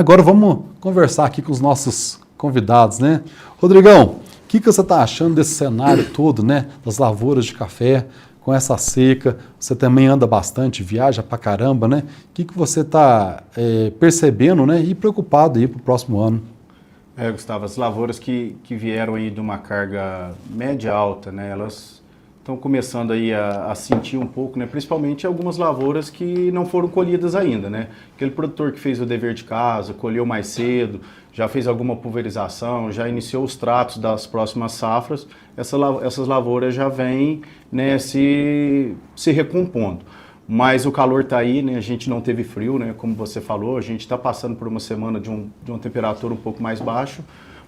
Agora vamos conversar aqui com os nossos convidados, né? Rodrigão, o que você está achando desse cenário todo, né? Das lavouras de café, com essa seca, você também anda bastante, viaja pra caramba, né? O que você está percebendo, né? E preocupado aí para o próximo ano? Gustavo, as lavouras que vieram aí de uma carga média alta, né? Elas estão começando aí a sentir um pouco, né? Principalmente algumas lavouras que não foram colhidas ainda, né? Aquele produtor que fez o dever de casa, colheu mais cedo, já fez alguma pulverização, já iniciou os tratos das próximas safras, essas lavouras já vêm, né, se recompondo. Mas o calor está aí, né? A gente não teve frio, né? Como você falou, a gente está passando por uma semana de uma temperatura um pouco mais baixa,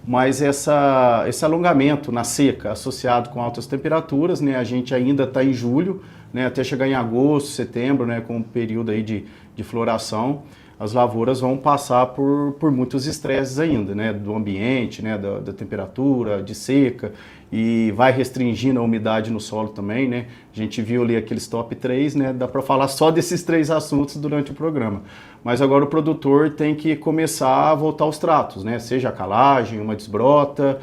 mas esse alongamento na seca associado com altas temperaturas, né? A gente ainda está em julho, né? Até chegar em agosto, setembro, né? Com o período aí de floração, as lavouras vão passar por muitos estresses ainda, né? Do ambiente, né? Da temperatura, de seca, e vai restringindo a umidade no solo também, né? A gente viu ali aqueles top 3, né? Dá para falar só desses 3 assuntos durante o programa. Mas agora o produtor tem que começar a voltar aos tratos, né? Seja a calagem, uma desbrota,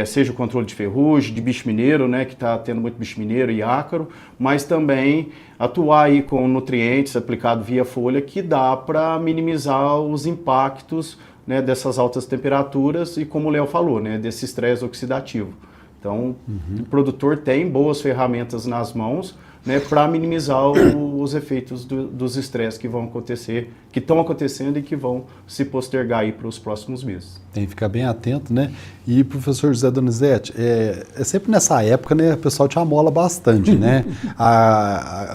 seja o controle de ferrugem, de bicho mineiro, né? Que está tendo muito bicho mineiro e ácaro, mas também atuar aí com nutrientes aplicados via folha, que dá para minimizar os impactos, né, dessas altas temperaturas e, como o Léo falou, né, desse estresse oxidativo. Então, o produtor tem boas ferramentas nas mãos, né, para minimizar os efeitos dos estresses que vão acontecer, que estão acontecendo e que vão se postergar aí para os próximos meses. Tem que ficar bem atento, né? E, professor José Donizete, sempre nessa época, né, o pessoal te amola bastante, né?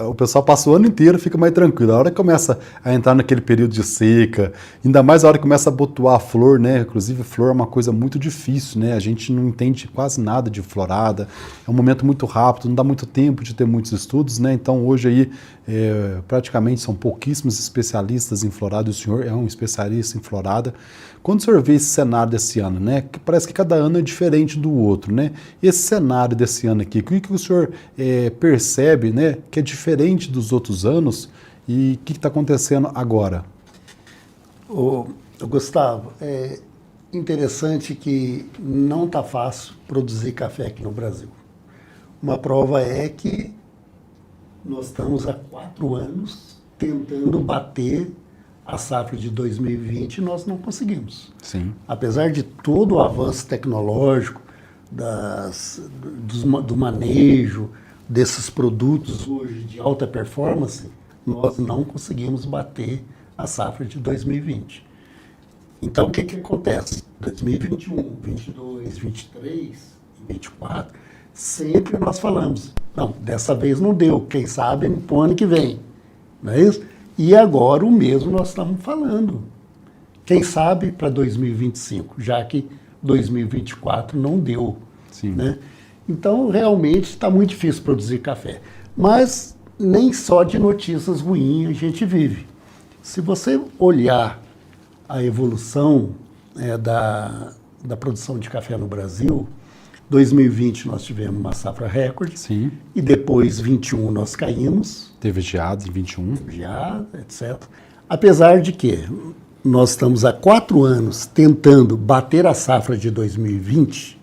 O pessoal passa o ano inteiro, fica mais tranquilo. A hora que começa a entrar naquele período de seca, ainda mais a hora que começa a abotoar a flor, né? Inclusive, flor é uma coisa muito difícil, né? A gente não entende quase nada de florada, é um momento muito rápido, não dá muito tempo de ter muitos estudos, né? Então, hoje aí, praticamente são pouquíssimos especialistas em florada, e o senhor é um especialista em florada. Quando o senhor vê esse cenário desse ano, né, que parece que cada ano é diferente do outro, né? Esse cenário desse ano aqui, o que o senhor percebe, né, que é diferente dos outros anos e o que está acontecendo agora? Gustavo, é interessante que não está fácil produzir café aqui no Brasil. Uma prova é que nós estamos há 4 anos tentando bater a safra de 2020 e nós não conseguimos. Sim. Apesar de todo o avanço tecnológico, do manejo desses produtos hoje de alta performance, nós não conseguimos bater a safra de 2020. Então, o que acontece? 2021, 2022, 2023 e 2024, sempre nós falamos, não, dessa vez não deu, quem sabe no ano que vem, não é isso? E agora o mesmo nós estamos falando. Quem sabe para 2025, já que 2024 não deu. Sim. Né? Então, realmente está muito difícil produzir café. Mas nem só de notícias ruins a gente vive. Se você olhar a evolução da produção de café no Brasil, 2020 nós tivemos uma safra recorde. Sim. E depois, 21, nós caímos. Teve geadas em 21. Geada, etc. Apesar de que nós estamos há 4 anos tentando bater a safra de 2020,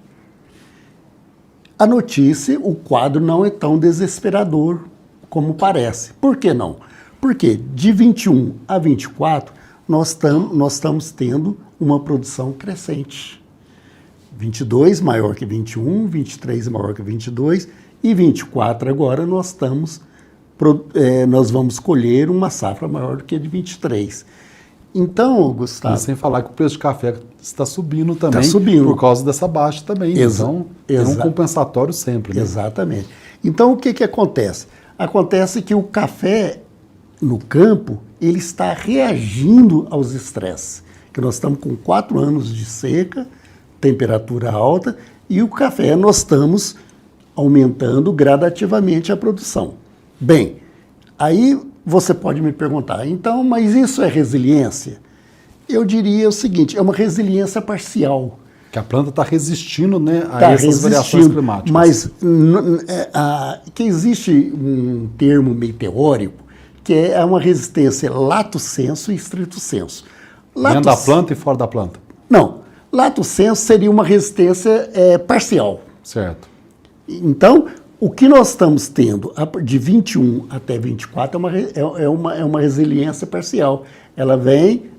a notícia, o quadro não é tão desesperador como parece. Por que não? Porque de 21 a 24, nós estamos tendo uma produção crescente. 22 maior que 21, 23 maior que 22 e 24 agora nós vamos colher uma safra maior do que a de 23. Então, Gustavo... E sem falar que o preço de café está subindo também, está subindo por causa dessa baixa também. Então, é um compensatório sempre. Né? Exatamente. Então, o que acontece? Acontece que o café no campo, ele está reagindo aos estresses. Que nós estamos com 4 anos de seca, temperatura alta, e o café nós estamos aumentando gradativamente a produção. Bem, aí você pode me perguntar, então, mas isso é resiliência? Eu diria o seguinte, é uma resiliência parcial. Que a planta está resistindo, né, a essas variações climáticas. Mas que existe um termo meio teórico, que é uma resistência lato sensu e estrito sensu. Dentro da planta e fora da planta. Não, lato sensu seria uma resistência parcial. Certo. Então, o que nós estamos tendo de 21 até 24 é uma resiliência parcial. Ela vem,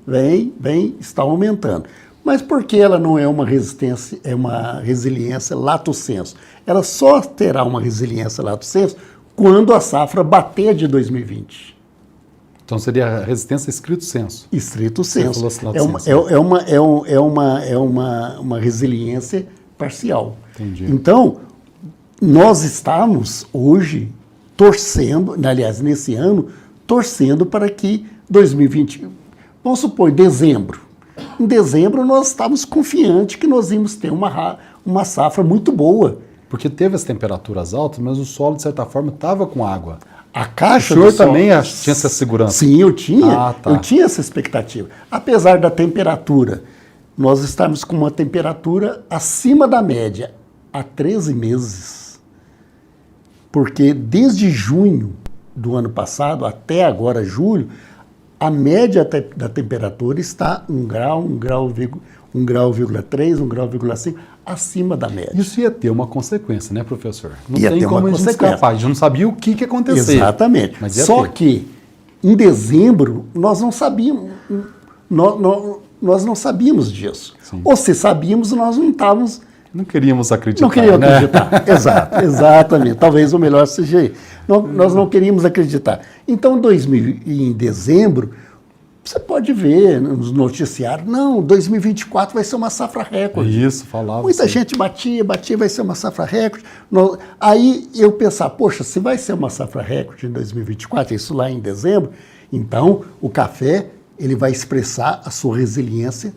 está aumentando. Mas por que ela não é uma resistência, é uma resiliência lato sensu? Ela só terá uma resiliência lato sensu quando a safra bater de 2020. Então seria a resistência estrito sensu. Estrito sensu. É uma resiliência parcial. Entendi. Então, nós estamos hoje torcendo, aliás, nesse ano, torcendo para que 2020, vamos supor, dezembro. Em dezembro nós estávamos confiantes que nós íamos ter uma safra muito boa. Porque teve as temperaturas altas, mas o solo, de certa forma, estava com água. A caixa O senhor do solo- também tinha essa segurança? Sim, eu tinha. Ah, tá. Eu tinha essa expectativa. Apesar da temperatura, nós estamos com uma temperatura acima da média há 13 meses. Porque desde junho do ano passado até agora, julho, a média da temperatura está 1 grau, 1,3, 1,5 acima da média. Isso ia ter uma consequência, né, professor? Não Ia tem ter uma como a gente consequência. escapar. A gente não sabia o que ia acontecer. Exatamente. Mas ia Só ter. que em dezembro nós não sabíamos, nós não sabíamos disso. Sim. Ou se sabíamos, nós não estávamos. Não queríamos acreditar. Não queríamos né? acreditar. Exato, exatamente. Talvez o melhor seja aí. Nós não queríamos acreditar. Então, em dezembro, você pode ver nos noticiários, não, 2024 vai ser uma safra recorde. Isso, falava. Muita assim. gente batia, vai ser uma safra recorde. Aí eu pensava, poxa, se vai ser uma safra recorde em 2024, isso lá em dezembro, então o café ele vai expressar a sua resiliência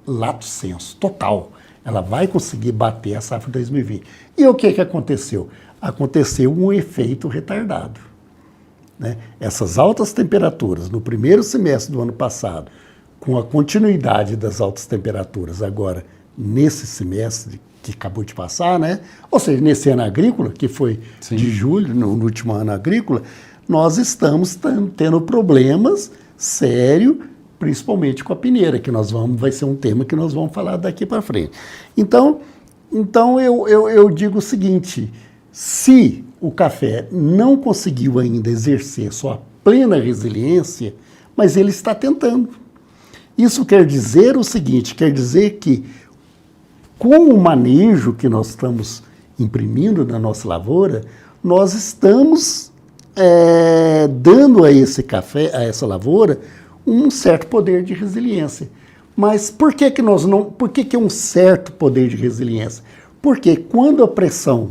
lato sensu, total. Ela vai conseguir bater a safra de 2020. E o que aconteceu? Aconteceu um efeito retardado. Né? Essas altas temperaturas no primeiro semestre do ano passado, com a continuidade das altas temperaturas agora nesse semestre que acabou de passar, né? Ou seja, nesse ano agrícola, que foi Sim. de julho, no último ano agrícola, nós estamos tendo problemas sérios, principalmente com a peneira, que vai ser um tema que nós vamos falar daqui para frente. Então eu digo o seguinte, se o café não conseguiu ainda exercer sua plena resiliência, mas ele está tentando. Isso quer dizer o seguinte, quer dizer que com o manejo que nós estamos imprimindo na nossa lavoura, nós estamos dando a esse café, a essa lavoura, um certo poder de resiliência. Mas por que é um certo poder de resiliência? Porque quando a pressão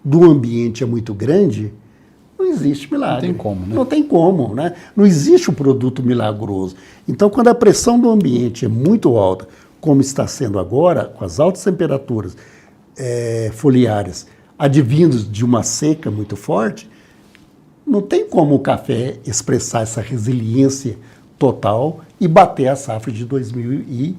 do ambiente é muito grande, não existe milagre. Não tem como, né? Não tem como, né? Não existe um produto milagroso. Então, quando a pressão do ambiente é muito alta, como está sendo agora, com as altas temperaturas foliares advindos de uma seca muito forte, não tem como o café expressar essa resiliência total e bater a safra de 2020.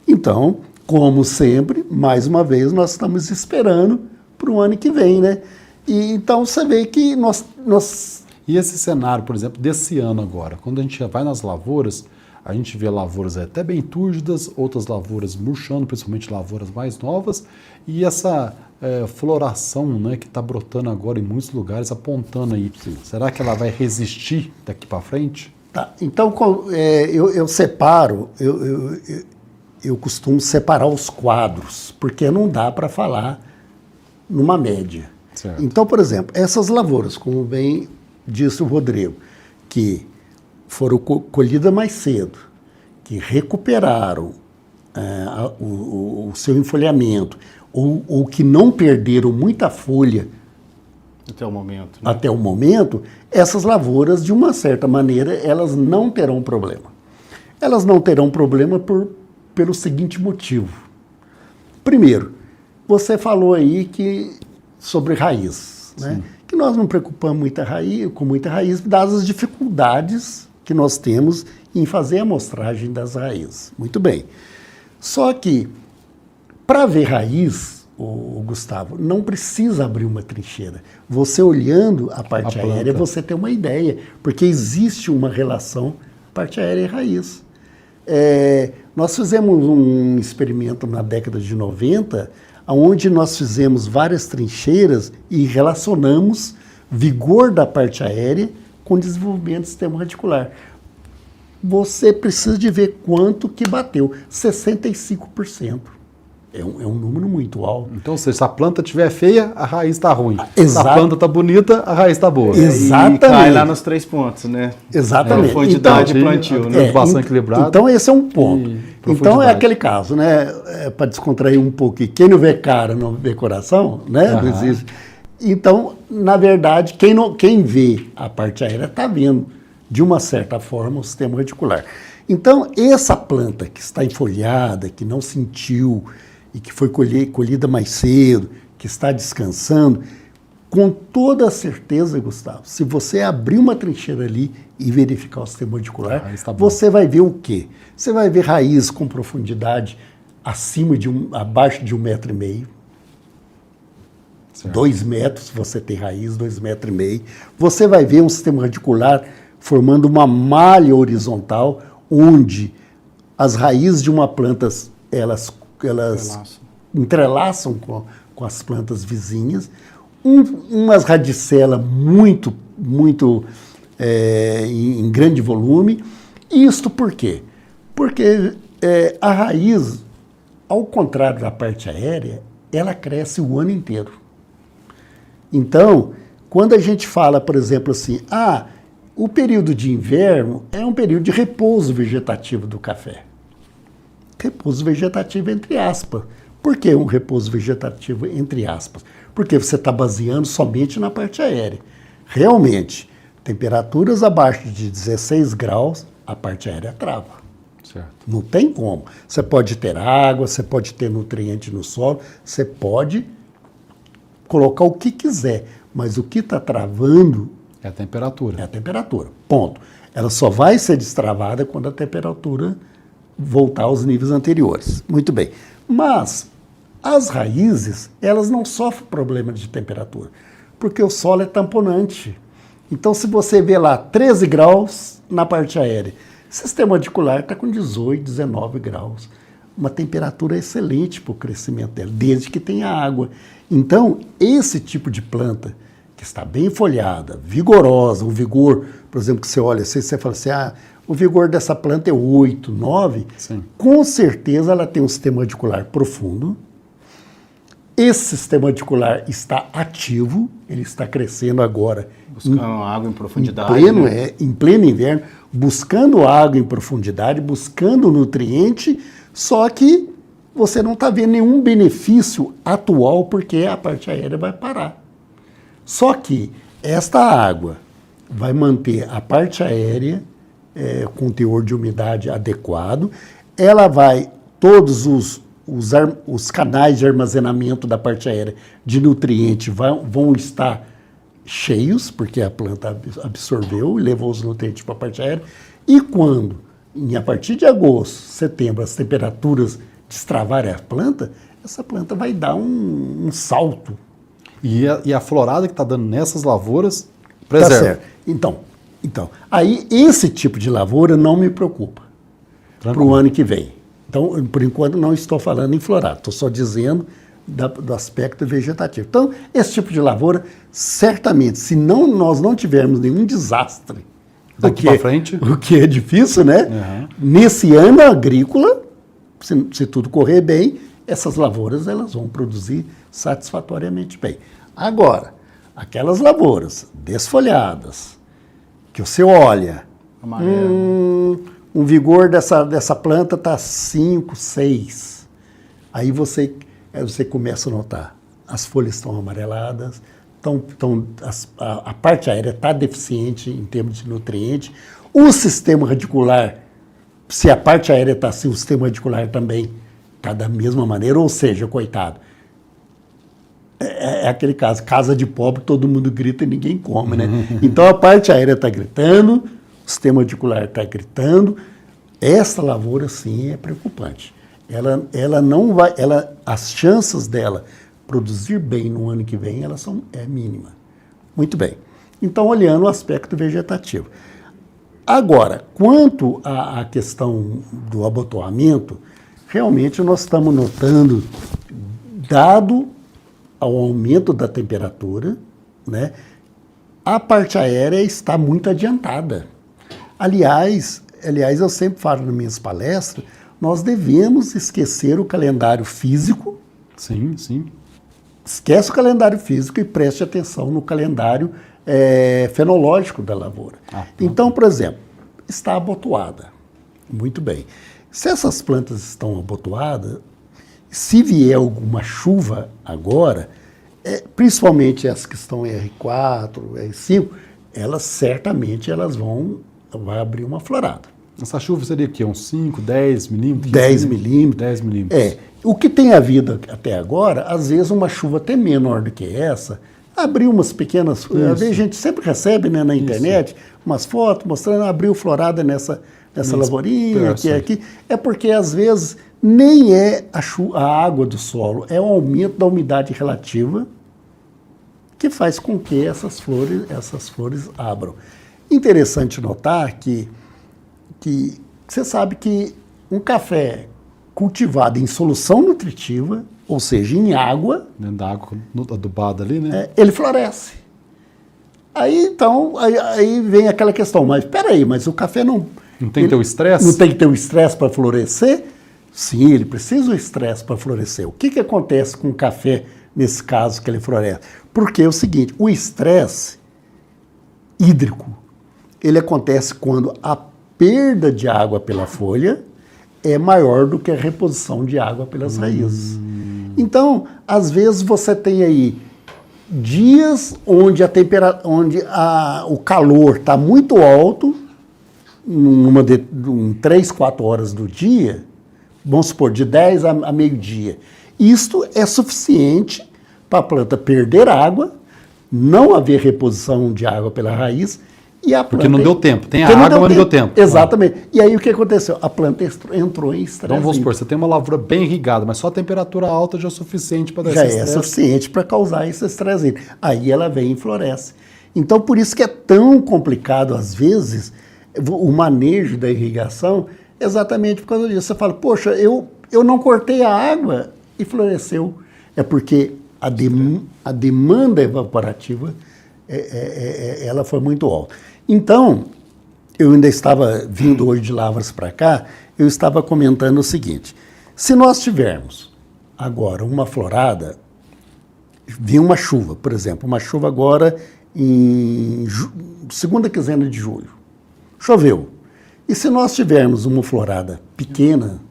Então, como sempre, mais uma vez, nós estamos esperando para o ano que vem, né? E então você vê que nós... E esse cenário, por exemplo, desse ano agora, quando a gente vai nas lavouras, a gente vê lavouras até bem túrgidas, outras lavouras murchando, principalmente lavouras mais novas, e essa floração, né, que está brotando agora em muitos lugares, apontando aí. Sim. Será que ela vai resistir daqui para frente? Tá, então eu separo, eu costumo separar os quadros, porque não dá para falar numa média. Certo. Então, por exemplo, essas lavouras, como bem disse o Rodrigo, que foram colhidas mais cedo, que recuperaram o seu enfolhamento, ou que não perderam muita folha Até o momento. Né? até o momento, essas lavouras, de uma certa maneira, elas não terão problema. Elas não terão problema pelo seguinte motivo. Primeiro, você falou aí sobre raiz, né? Que nós não preocupamos com muita raiz, dadas as dificuldades que nós temos em fazer a amostragem das raízes. Muito bem. Só que, para ver raiz, Gustavo, não precisa abrir uma trincheira. Você olhando a parte aérea, você tem uma ideia, porque existe uma relação parte aérea e raiz. Nós fizemos um experimento na década de 90, onde nós fizemos várias trincheiras e relacionamos vigor da parte aérea com desenvolvimento do sistema radicular. Você precisa de ver quanto que bateu, 65%. É um número muito alto. Então, se a planta estiver feia, a raiz está ruim. Exato. Se a planta está bonita, a raiz está boa. Exatamente. E cai lá nos 3 pontos, né? Exatamente. Profundidade e plantio, né? Incubação equilibrada. Então, esse é um ponto. E Então, profundidade. é aquele caso, né? Para descontrair um pouco. Quem não vê cara, não vê coração, né? Não existe. Então, na verdade, quem vê a parte aérea está vendo, de uma certa forma, o sistema radicular. Então, essa planta que está enfolhada, que não sentiu e que foi colhida mais cedo, que está descansando, com toda a certeza, Gustavo, se você abrir uma trincheira ali e verificar o sistema radicular, você vai ver o quê? Você vai ver raiz com profundidade abaixo de 1,5 m. 2 metros, você tem raiz, 2,5 m. Você vai ver um sistema radicular formando uma malha horizontal, onde as raízes de uma planta, elas entrelaçam com as plantas vizinhas. Umas radicelas muito em grande volume. Isto por quê? Porque a raiz, ao contrário da parte aérea, ela cresce o ano inteiro. Então, quando a gente fala, por exemplo, assim, o período de inverno é um período de repouso vegetativo do café. Repouso vegetativo entre aspas. Por que um repouso vegetativo entre aspas? Porque você está baseando somente na parte aérea. Realmente, temperaturas abaixo de 16 graus, a parte aérea trava. Certo. Não tem como. Você pode ter água, você pode ter nutriente no solo, você pode colocar o que quiser, mas o que está travando é a temperatura. É a temperatura, ponto. Ela só vai ser destravada quando a temperatura voltar aos níveis anteriores. Muito bem. Mas as raízes, elas não sofrem problema de temperatura, porque o solo é tamponante. Então, se você vê lá 13 graus na parte aérea, o sistema radicular está com 18, 19 graus. Uma temperatura excelente para o crescimento dela, desde que tenha água. Então, esse tipo de planta, que está bem folhada, vigorosa, um vigor, por exemplo, que você olha, você fala assim, o vigor dessa planta é 8, 9, Sim. Com certeza ela tem um sistema radicular profundo. Esse sistema radicular está ativo, ele está crescendo agora. Buscando água em profundidade. Em pleno inverno, buscando água em profundidade, buscando nutriente, só que você não está vendo nenhum benefício atual porque a parte aérea vai parar. Só que esta água vai manter a parte aérea com teor de umidade adequado, ela vai, todos os canais de armazenamento da parte aérea de nutriente vão estar cheios, porque a planta absorveu e levou os nutrientes para a parte aérea, e quando, a partir de agosto, setembro, as temperaturas destravarem a planta, essa planta vai dar um salto. E a florada que está dando nessas lavouras preserva. Tá certo. Então, aí esse tipo de lavoura não me preocupa para o ano que vem. Então, por enquanto, não estou falando em florada, estou só dizendo do aspecto vegetativo. Então, esse tipo de lavoura, certamente, se nós não tivermos nenhum desastre daqui para frente, o que é difícil, né? Uhum. Nesse ano agrícola, se tudo correr bem, essas lavouras elas vão produzir satisfatoriamente bem. Agora, aquelas lavouras desfolhadas, que você olha, um vigor dessa planta está 5, 6. Aí você começa a notar, as folhas estão amareladas, a parte aérea está deficiente em termos de nutriente, o sistema radicular, se a parte aérea está assim, o sistema radicular também está da mesma maneira, ou seja, coitado, é aquele caso, casa de pobre, todo mundo grita e ninguém come, né? Então a parte aérea está gritando, o sistema radicular está gritando, essa lavoura sim é preocupante. Ela não vai, as chances dela produzir bem no ano que vem, é mínima. Muito bem. Então, olhando o aspecto vegetativo. Agora, quanto à questão do abotoamento, realmente nós estamos notando, dado ao aumento da temperatura, né, a parte aérea está muito adiantada. Aliás, eu sempre falo nas minhas palestras, nós devemos esquecer o calendário físico. Sim, sim. Esquece o calendário físico e preste atenção no calendário fenológico da lavoura. Então, por exemplo, está abotoada. Muito bem. Se essas plantas estão abotoadas, se vier alguma chuva agora, principalmente as que estão em R4, R5, elas certamente vai abrir uma florada. Essa chuva seria o quê? Uns 5, 10 milímetros? 10 milímetros. 10 milímetros. O que tem havido até agora, às vezes uma chuva até menor do que essa, abriu umas pequenas... Às vezes a gente sempre recebe, né, na internet umas fotos mostrando, abriu florada nessa lavourinha, que é aqui. É porque às vezes nem é a água do solo, é o aumento da umidade relativa que faz com que essas flores abram. Interessante notar que você sabe que um café cultivado em solução nutritiva, ou seja, em água... Dentro da água adubada ali, né? Ele floresce. Aí vem aquela questão, mas peraí, mas o café não... Não tem que ter o estresse? Não tem que ter o estresse para florescer? Sim, ele precisa do estresse para florescer. O que acontece com o café, nesse caso, que ele floresce? Porque é o seguinte, o estresse hídrico, ele acontece quando a perda de água pela folha é maior do que a reposição de água pelas raízes. Então, às vezes você tem aí dias onde o calor está muito alto, em 3, 4 horas do dia, vamos supor, de 10 a meio-dia. Isto é suficiente para a planta perder água, não haver reposição de água pela raiz, e a planta... Porque não deu tempo. Tem a água, mas não deu tempo. Exatamente. E aí o que aconteceu? A planta entrou em estresse. Então vamos supor, você tem uma lavoura bem irrigada, mas só a temperatura alta já é suficiente para dar já esse estresse. Já é suficiente para causar esse estresse. Aí ela vem e floresce. Então por isso que é tão complicado, às vezes, o manejo da irrigação, exatamente por causa disso. Você fala, poxa, eu não cortei a água e floresceu. É porque a demanda evaporativa ela foi muito alta. Então, eu ainda estava vindo hoje de Lavras para cá, eu estava comentando o seguinte, se nós tivermos agora uma florada, vir uma chuva, por exemplo, uma chuva agora em segunda quinzena de julho, choveu, e se nós tivermos uma florada pequena,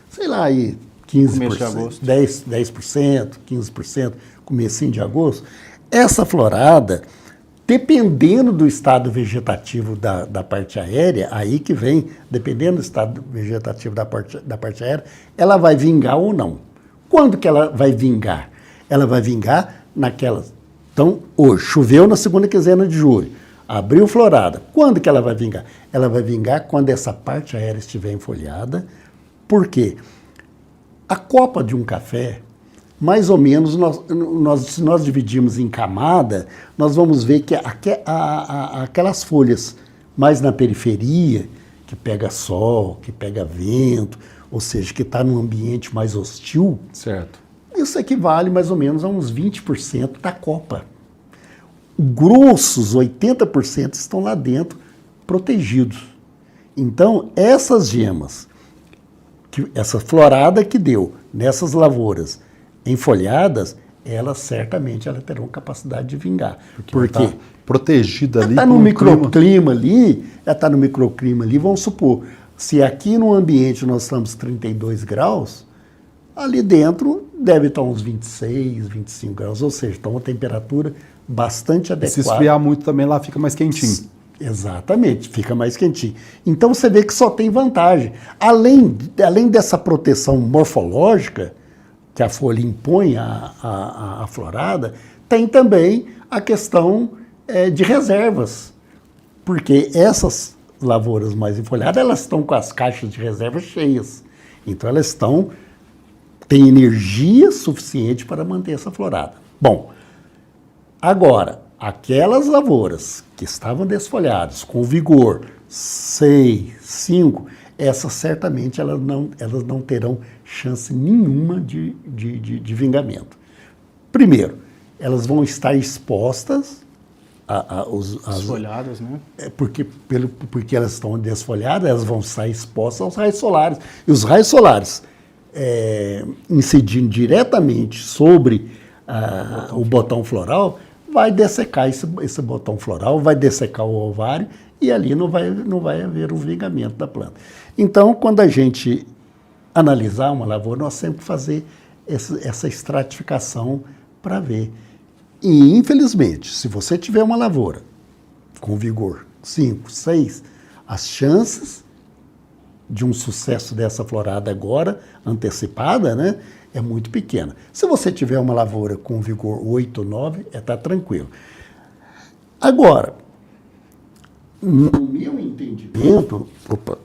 sei lá, aí 15%, 10%, 15%, comecinho de agosto, essa florada... Dependendo do estado vegetativo da parte aérea, aí que vem, dependendo do estado vegetativo da parte aérea, ela vai vingar ou não. Quando que ela vai vingar? Ela vai vingar naquelas... Então, hoje, choveu na segunda quinzena de julho, abriu florada. Quando que ela vai vingar? Ela vai vingar quando essa parte aérea estiver enfolhada. Por quê? A copa de um café... Mais ou menos, se nós dividirmos em camada, nós vamos ver que aquelas folhas mais na periferia, que pega sol, que pega vento, ou seja, que está num ambiente mais hostil, certo. Isso equivale mais ou menos a uns 20% da copa. Grossos, 80% estão lá dentro, protegidos. Então, essas gemas, essa florada que deu nessas lavouras, enfolhadas, elas terão capacidade de vingar. Porque tá protegida ali. Está no microclima ali, vamos supor, se aqui no ambiente nós estamos 32 graus, ali dentro deve estar uns 26, 25 graus, ou seja, está uma temperatura bastante adequada. Se esfriar muito também lá fica mais quentinho. Exatamente, fica mais quentinho. Então você vê que só tem vantagem. Além dessa proteção morfológica, que a folha impõe à florada, tem também a questão de reservas, porque essas lavouras mais enfolhadas, elas estão com as caixas de reserva cheias, então elas têm energia suficiente para manter essa florada. Bom, agora, aquelas lavouras que estavam desfolhadas, com vigor, 6, 5, essas certamente elas não terão chance nenhuma de vingamento. Primeiro, elas vão estar expostas As folhadas, né? porque elas estão desfolhadas, elas vão estar expostas aos raios solares. E os raios solares incidindo diretamente sobre o botão floral, vai dessecar esse botão floral, vai dessecar o ovário e ali não vai haver um vingamento da planta. Então, quando a gente analisar uma lavoura, nós sempre fazer essa estratificação para ver. E, infelizmente, se você tiver uma lavoura com vigor 5, 6, as chances de um sucesso dessa florada agora, antecipada, né, é muito pequena. Se você tiver uma lavoura com vigor 8, 9, tá tranquilo. Agora, no meu entendimento... Opa,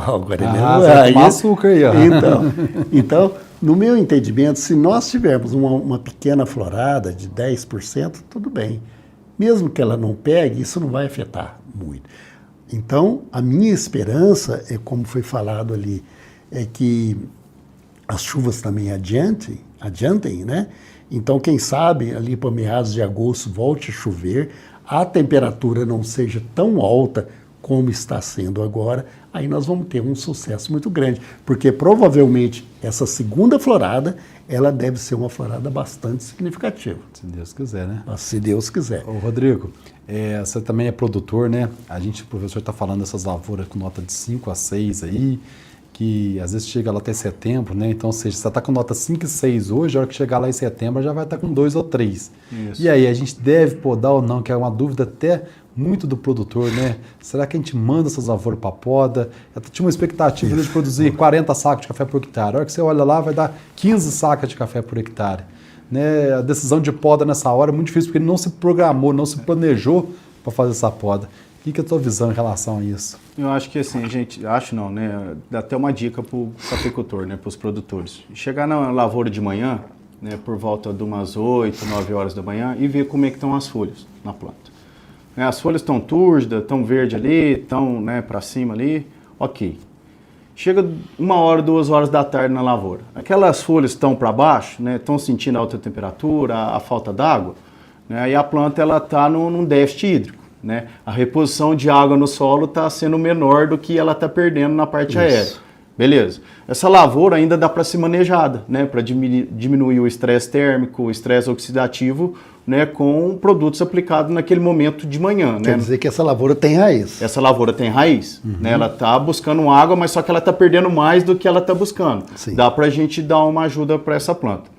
agora você toma açúcar aí, ó. Então, no meu entendimento, se nós tivermos uma pequena florada de 10%, tudo bem. Mesmo que ela não pegue, isso não vai afetar muito. Então, a minha esperança, como foi falado ali, é que as chuvas também adiantem, né? Então, quem sabe, ali para meados de agosto, volte a chover, a temperatura não seja tão alta como está sendo agora, aí nós vamos ter um sucesso muito grande, porque provavelmente essa segunda florada, ela deve ser uma florada bastante significativa. Se Deus quiser, né? Se Deus quiser. Ô, Rodrigo, você também é produtor, né? O professor está falando dessas lavouras com nota de 5 a 6 aí, que às vezes chega lá até setembro, né? Então, ou seja, você está com nota 5 e 6 hoje, a hora que chegar lá em setembro já vai estar com 2 ou 3. Isso. E aí, a gente deve podar ou não, que é uma dúvida até muito do produtor, né? Será que a gente manda essas lavouras para poda? Eu tinha uma expectativa de produzir 40 sacos de café por hectare. A hora que você olha lá, vai dar 15 sacas de café por hectare. Né? A decisão de poda nessa hora é muito difícil, porque ele não se programou, não se planejou para fazer essa poda. O que é a tua visão em relação a isso? Eu acho que assim, gente, acho não, né? Dá até uma dica para o cafeicultor, né? Para os produtores. Chegar na lavoura de manhã, né? Por volta de umas 8, 9 horas da manhã e ver como é que estão as folhas na planta. As folhas estão túrgidas, estão verde ali, estão, né, para cima ali, ok. Chega 1 hora, 2 horas da tarde na lavoura. Aquelas folhas estão para baixo, né, estão sentindo a alta temperatura, a falta d'água, né, e a planta está num déficit hídrico. Né? A reposição de água no solo está sendo menor do que ela está perdendo na parte aérea. Beleza. Essa lavoura ainda dá para ser manejada, né? Para diminuir o estresse térmico, o estresse oxidativo, né? Com produtos aplicados naquele momento de manhã. Quer dizer que essa lavoura tem raiz. Essa lavoura tem raiz. Né? Ela está buscando água, mas só que ela está perdendo mais do que ela está buscando. Sim. Dá para a gente dar uma ajuda para essa planta.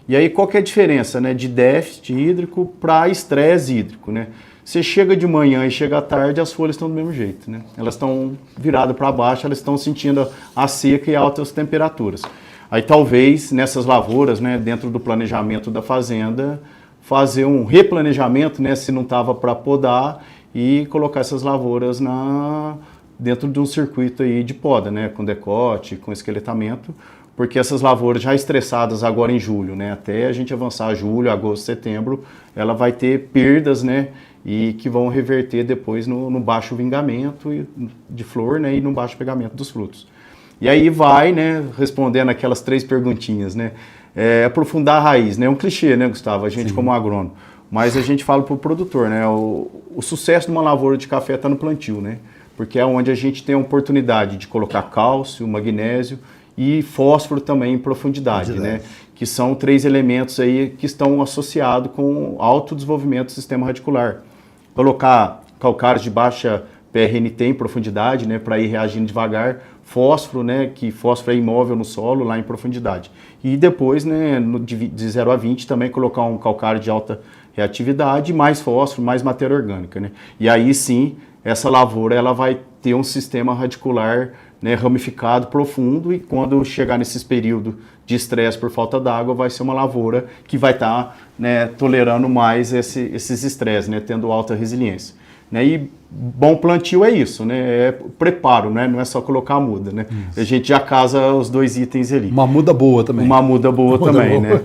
E aí qual que é a diferença, né? De déficit hídrico para estresse hídrico, né? Você chega de manhã e chega à tarde, as folhas estão do mesmo jeito, né? Elas estão viradas para baixo, elas estão sentindo a seca e altas temperaturas. Aí talvez nessas lavouras, né, dentro do planejamento da fazenda, fazer um replanejamento, né, se não estava para podar, e colocar essas lavouras dentro de um circuito aí de poda, né, com decote, com esqueletamento, porque essas lavouras já estressadas agora em julho, né, até a gente avançar julho, agosto, setembro, ela vai ter perdas, né, e que vão reverter depois no baixo vingamento de flor, né, e no baixo pegamento dos frutos. E aí vai, né, respondendo aquelas 3 perguntinhas, né, aprofundar a raiz, né, é um clichê, né, Gustavo, a gente como agrônomo, mas a gente fala para o produtor, né, o sucesso de uma lavoura de café está no plantio, né, porque é onde a gente tem a oportunidade de colocar cálcio, magnésio e fósforo também em profundidade, né, que são 3 elementos aí que estão associados com alto desenvolvimento do sistema radicular. Colocar calcários de baixa PRNT em profundidade, né, para ir reagindo devagar, fósforo, né, que fósforo é imóvel no solo, lá em profundidade. E depois, né, de 0 a 20, também colocar um calcário de alta reatividade, mais fósforo, mais matéria orgânica. Né? E aí sim, essa lavoura ela vai ter um sistema radicular, né, ramificado, profundo, e quando chegar nesses períodos de estresse por falta d'água, vai ser uma lavoura que vai estar, né, tolerando mais esses estresses, né, tendo alta resiliência. né? E bom plantio é isso, né? É preparo, né? Não é só colocar a muda, né? A gente já casa os 2 itens ali. Uma muda boa também. Uma muda boa também, né?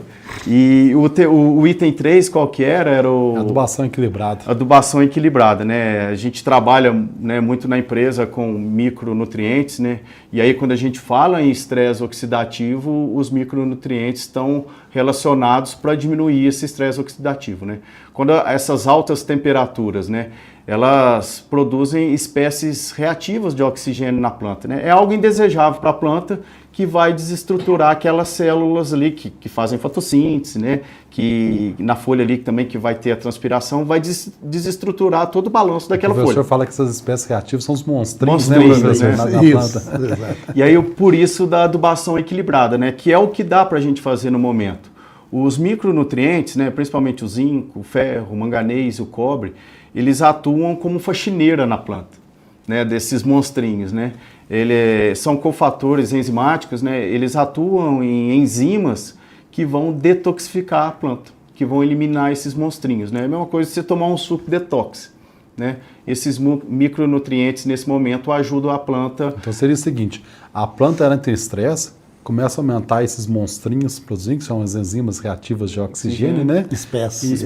E o item 3, qual que era? Era o... Adubação equilibrada. Adubação equilibrada, né? A gente trabalha, né, muito na empresa com micronutrientes, né? E aí quando a gente fala em estresse oxidativo, os micronutrientes estão relacionados para diminuir esse estresse oxidativo, né? Quando essas altas temperaturas, né, elas produzem espécies reativas de oxigênio na planta, né? É algo indesejável para a planta que vai desestruturar aquelas células ali que fazem fotossíntese, né? Que na folha ali também que vai ter a transpiração, vai desestruturar todo o balanço daquela folha. O professor fala que essas espécies reativas são os monstrinhos, monstrinhos, né? Na planta. Exato. E aí, por isso da adubação equilibrada, né? Que é o que dá para a gente fazer no momento. Os micronutrientes, né? Principalmente o zinco, o ferro, o manganês e o cobre, eles atuam como faxineira na planta, né? Desses monstrinhos, né? Eles são cofatores enzimáticos, né? Eles atuam em enzimas que vão detoxificar a planta, que vão eliminar esses monstrinhos, né? É a mesma coisa que você tomar um suco detox, né? Esses micronutrientes nesse momento ajudam a planta. Então seria o seguinte, a planta ela entra em estresse, começa a aumentar esses monstrinhos produzindo, que são as enzimas reativas de oxigênio, né? Espécies,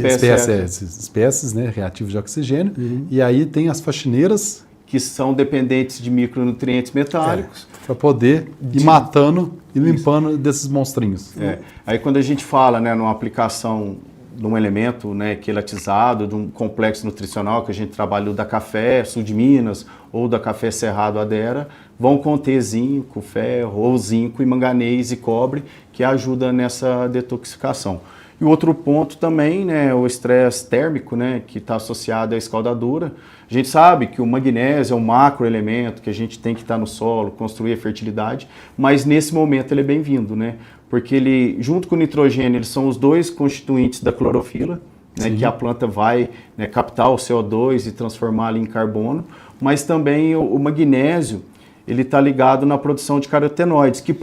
né? Reativas de oxigênio. E aí tem as faxineiras que são dependentes de micronutrientes metálicos. Para poder ir matando e limpando desses monstrinhos. Aí quando a gente fala, né, numa aplicação de um elemento, né, quelatizado, de um complexo nutricional que a gente trabalha da Café Sul de Minas ou da Café Cerrado Adera, vão conter zinco, ferro, ou zinco e manganês e cobre, que ajuda nessa detoxificação. E o outro ponto também, né, o estresse térmico, né, que está associado à escaldadura. A gente sabe que o magnésio é um macroelemento que a gente tem que estar no solo, construir a fertilidade, mas nesse momento ele é bem-vindo, né? Porque ele, junto com o nitrogênio, eles são os 2 constituintes da clorofila, né, que a planta vai, né, captar o CO2 e transformar ali em carbono, mas também o magnésio, ele está ligado na produção de carotenoides, que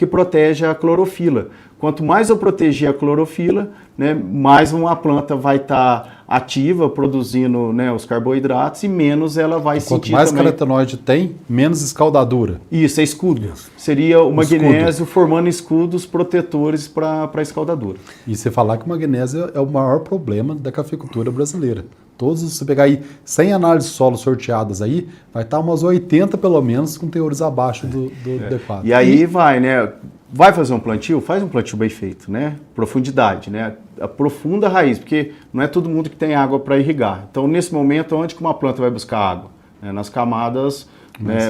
protege a clorofila. Quanto mais eu proteger a clorofila, né, mais uma planta vai estar ativa, produzindo, né, os carboidratos, e menos ela vai sentir Quanto mais também. carotenoide tem, menos escaldadura. Isso, é escudo. Seria o magnésio formando escudos protetores para a escaldadura. E você falar que o magnésio é o maior problema da cafeicultura brasileira. Todos, se você pegar aí 100 análises de solo sorteadas aí, vai estar umas 80 pelo menos com teores abaixo do adequado. E aí vai, né? Vai fazer um plantio? Faz um plantio bem feito, né? Profundidade, né? Aprofunda a raiz, porque não é todo mundo que tem água para irrigar. Então, nesse momento, onde que uma planta vai buscar água? Nas camadas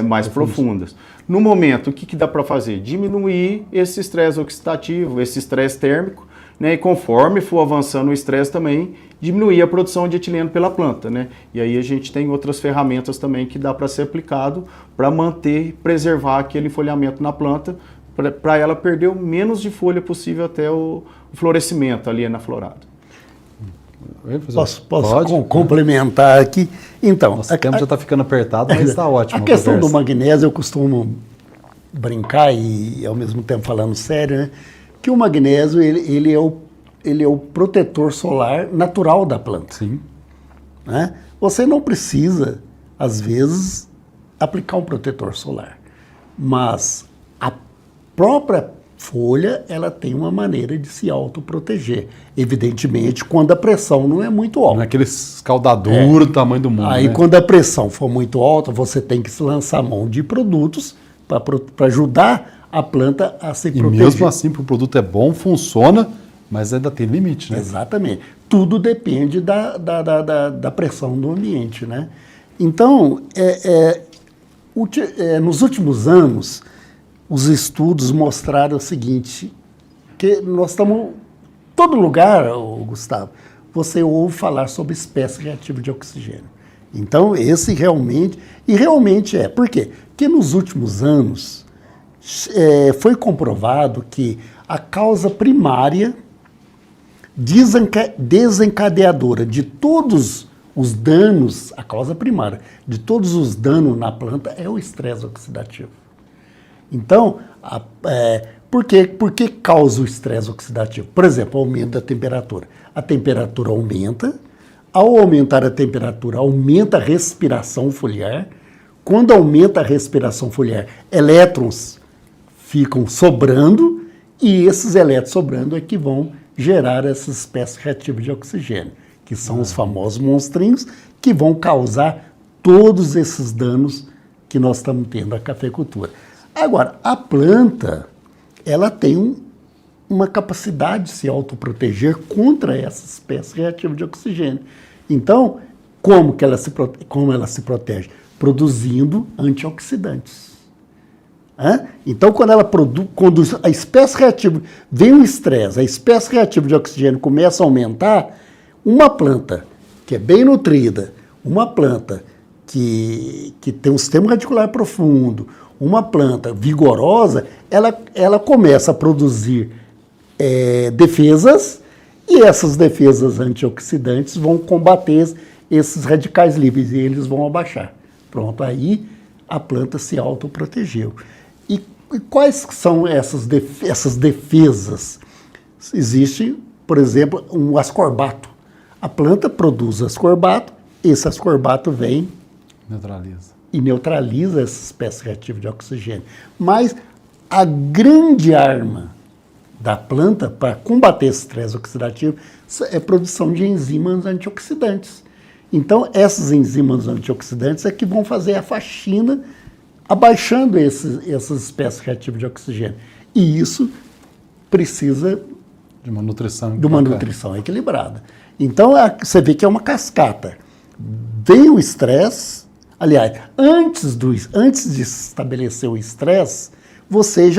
mais profundas. No momento, o que dá para fazer? Diminuir esse estresse oxidativo, esse estresse térmico, né? E conforme for avançando o estresse também, diminuir a produção de etileno pela planta, né? E aí a gente tem outras ferramentas também que dá para ser aplicado para manter, preservar aquele folhamento na planta, para ela perder o menos de folha possível até o florescimento ali na florada. Posso complementar aqui? Então, nosso tempo já está ficando apertado, mas está ótimo. A questão do magnésio, eu costumo brincar e ao mesmo tempo falando sério, né? Que o magnésio ele é o protetor solar natural da planta. Sim. Né? Você não precisa, às vezes, aplicar um protetor solar, mas a própria folha ela tem uma maneira de se autoproteger. Evidentemente, quando a pressão não é muito alta. Não é aquele escaldaduro do tamanho do mundo. Aí, né? quando a pressão for muito alta, você tem que lançar mão de produtos para ajudar a planta a se proteger. E mesmo assim, o produto é bom, funciona, mas ainda tem limite, né? Exatamente. Tudo depende da pressão do ambiente, né? Então, nos últimos anos, os estudos mostraram o seguinte, que nós estamos... Todo lugar, Gustavo, você ouve falar sobre espécie reativa de oxigênio. Então, esse realmente... E realmente é. Por quê? Porque nos últimos anos foi comprovado que a causa primária desencadeadora de todos os danos, a causa primária de todos os danos na planta é o estresse oxidativo. Então, por que causa o estresse oxidativo? Por exemplo, o aumento da temperatura. A temperatura aumenta, ao aumentar a temperatura, aumenta a respiração foliar. Quando aumenta a respiração foliar, elétrons ficam sobrando e esses elétrons sobrando é que vão gerar essas espécies reativas de oxigênio, que são os famosos monstrinhos que vão causar todos esses danos que nós estamos tendo na cafeicultura. Agora, a planta, ela tem uma capacidade de se autoproteger contra essas espécies reativas de oxigênio. Então, como ela se protege? Produzindo antioxidantes. Então, quando a espécie reativa, vem o estresse, a espécie reativa de oxigênio começa a aumentar, uma planta que é bem nutrida, uma planta que tem um sistema radicular profundo, uma planta vigorosa, ela começa a produzir defesas, e essas defesas antioxidantes vão combater esses radicais livres e eles vão abaixar. Pronto, aí a planta se autoprotegeu. E quais são essas defesas? Existe, por exemplo, um ascorbato. A planta produz ascorbato, esse ascorbato vem e neutraliza essa espécie reativa de oxigênio. Mas a grande arma da planta para combater esse estresse oxidativo é a produção de enzimas antioxidantes. Então, essas enzimas antioxidantes é que vão fazer a faxina abaixando essas espécies reativas de oxigênio. E isso precisa de uma nutrição equilibrada. Então, você vê que é uma cascata. Vem o estresse, aliás, antes de estabelecer o estresse, você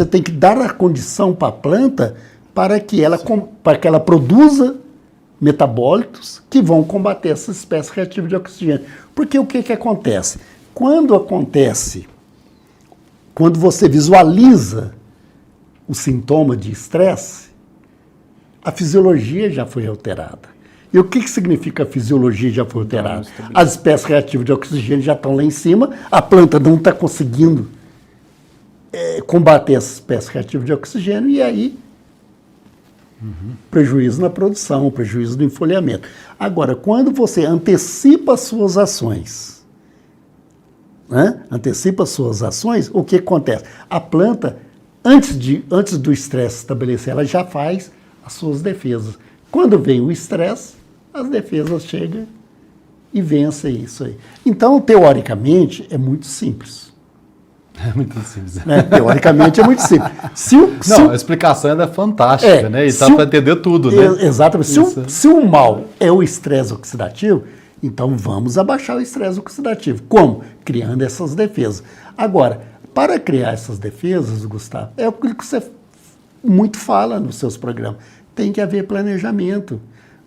tem que dar a condição para a planta para que ela produza metabólitos que vão combater essa espécie reativa de oxigênio. Porque o que acontece? Quando você visualiza o sintoma de estresse, a fisiologia já foi alterada. E o que significa a fisiologia já foi alterada? As espécies reativas de oxigênio já estão lá em cima, a planta não está conseguindo combater essa espécie reativa de oxigênio, e aí prejuízo na produção, prejuízo no enfolhamento. Agora, quando você antecipa as suas ações, o que acontece? A planta, antes do estresse estabelecer, ela já faz as suas defesas. Quando vem o estresse, as defesas chegam e vencem isso aí. Então, teoricamente, é muito simples. É muito simples. Teoricamente é muito simples. A explicação é fantástica, né? E dá para entender tudo, né? Exatamente. Se o mal é o estresse oxidativo, então vamos abaixar o estresse oxidativo. Como? Criando essas defesas. Agora, para criar essas defesas, Gustavo, é aquilo que você muito fala nos seus programas. Tem que haver planejamento.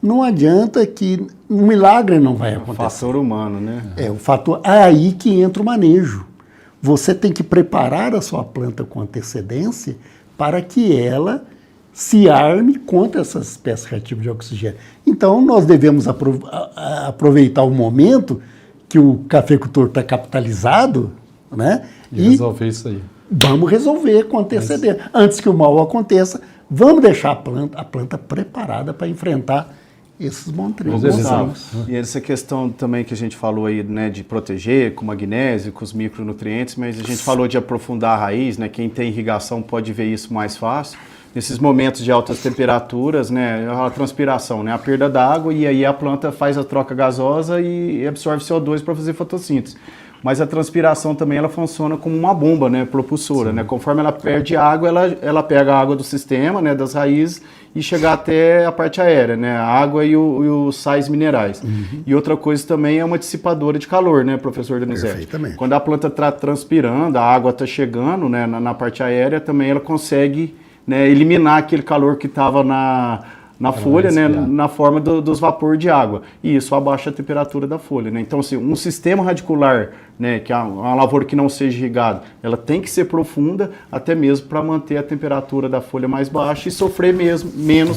Não adianta que um milagre não vai acontecer. O fator humano, né? O fator. É aí que entra o manejo. Você tem que preparar a sua planta com antecedência para que ela se arme contra essas espécies reativas de oxigênio. Então, nós devemos aproveitar o momento que o cafeicultor está capitalizado, né? E resolver isso aí. Vamos resolver com antecedência. Antes que o mal aconteça, vamos deixar a planta preparada para enfrentar esses monstros. E essa questão também que a gente falou aí, né, de proteger com magnésio, com os micronutrientes, mas a gente falou de aprofundar a raiz, né? Quem tem irrigação pode ver isso mais fácil. Nesses momentos de altas temperaturas, né, a transpiração, né, a perda d'água, e aí a planta faz a troca gasosa e absorve CO2 para fazer fotossíntese. Mas a transpiração também ela funciona como uma bomba, né, propulsora, né? Conforme ela perde água, ela pega a água do sistema, né, das raízes, e chega até a parte aérea, né, a água e os sais minerais. E outra coisa também é uma dissipadora de calor, né, professor Donizete? Perfeitamente. Quando a planta está transpirando, a água está chegando, né, na parte aérea, também ela consegue, né, eliminar aquele calor que estava na folha, né, na forma dos vapores de água. E isso abaixa a temperatura da folha, né? Então, assim, um sistema radicular, né, que é uma lavoura que não seja irrigada, ela tem que ser profunda, até mesmo para manter a temperatura da folha mais baixa e sofrer menos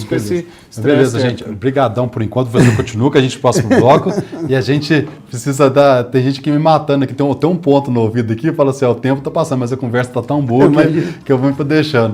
com esse estresse. Beleza, gente. Obrigadão por enquanto. Você continua com a gente no próximo bloco. E a gente precisa tem gente que me matando aqui. Tem um ponto no ouvido aqui, fala assim, o tempo tá passando, mas a conversa tá tão boa que eu vou deixando.